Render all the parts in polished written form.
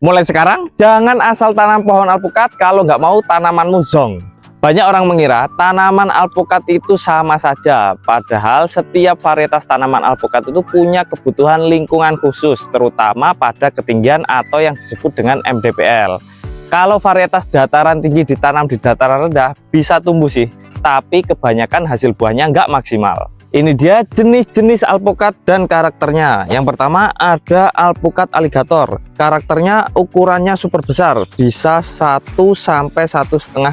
Mulai sekarang, jangan asal tanam pohon alpukat kalau nggak mau tanamanmu zonk. Banyak orang mengira tanaman alpukat itu sama saja, padahal setiap varietas tanaman alpukat itu punya kebutuhan lingkungan khusus, terutama pada ketinggian atau yang disebut dengan MDPL. Kalau varietas dataran tinggi ditanam di dataran rendah, bisa tumbuh sih, tapi kebanyakan hasil buahnya nggak maksimal. Ini dia jenis-jenis alpukat dan karakternya. Yang pertama ada alpukat aligator. Karakternya ukurannya super besar, bisa 1–1,5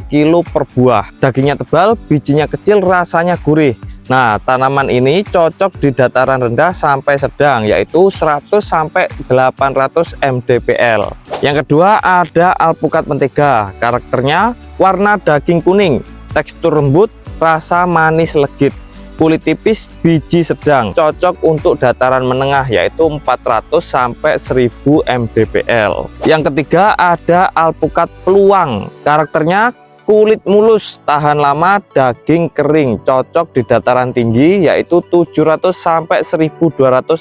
kilo per buah. Dagingnya tebal, bijinya kecil, rasanya gurih. Nah, tanaman ini cocok di dataran rendah sampai sedang, yaitu 100–800 mdpl. Yang kedua ada alpukat mentega. Karakternya warna daging kuning, tekstur lembut, rasa manis legit. Kulit tipis, biji sedang, cocok untuk dataran menengah yaitu 400–1000 mdpl. Yang ketiga ada alpukat peluang. Karakternya kulit mulus, tahan lama, daging kering, cocok di dataran tinggi yaitu 700–1200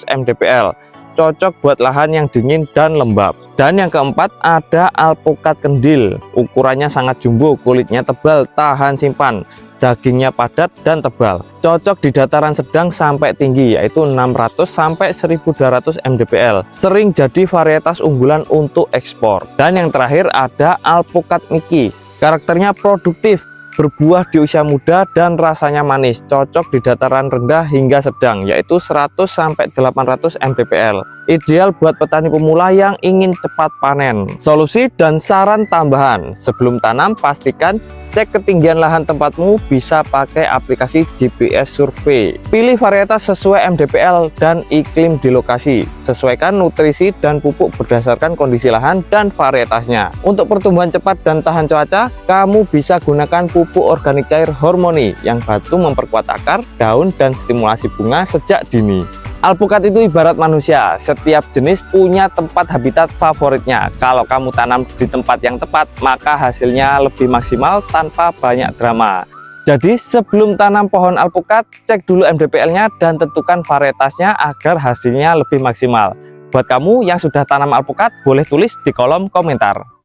mdpl. Cocok buat lahan yang dingin dan lembab. Dan yang keempat ada alpukat kendil. Ukurannya sangat jumbo, kulitnya tebal, tahan simpan, dagingnya padat dan tebal. Cocok di dataran sedang sampai tinggi yaitu 600–1200 mdpl. Sering jadi varietas unggulan untuk ekspor. Dan yang terakhir ada alpukat Miki. Karakternya produktif, berbuah di usia muda dan rasanya manis, cocok di dataran rendah hingga sedang yaitu 100–800 mdpl. Ideal buat petani pemula yang ingin cepat panen. Solusi dan saran tambahan: sebelum tanam pastikan cek ketinggian lahan tempatmu, bisa pakai aplikasi GPS survei. Pilih varietas sesuai MDPL dan iklim di lokasi. Sesuaikan nutrisi dan pupuk berdasarkan kondisi lahan dan varietasnya. Untuk pertumbuhan cepat dan tahan cuaca, kamu bisa gunakan pupuk organik cair Hormoni yang bantu memperkuat akar, daun, dan stimulasi bunga sejak dini. Alpukat itu ibarat manusia, setiap jenis punya tempat habitat favoritnya. Kalau kamu tanam di tempat yang tepat, maka hasilnya lebih maksimal tanpa banyak drama. Jadi sebelum tanam pohon alpukat, cek dulu MDPL-nya dan tentukan varietasnya agar hasilnya lebih maksimal. Buat kamu yang sudah tanam alpukat, boleh tulis di kolom komentar.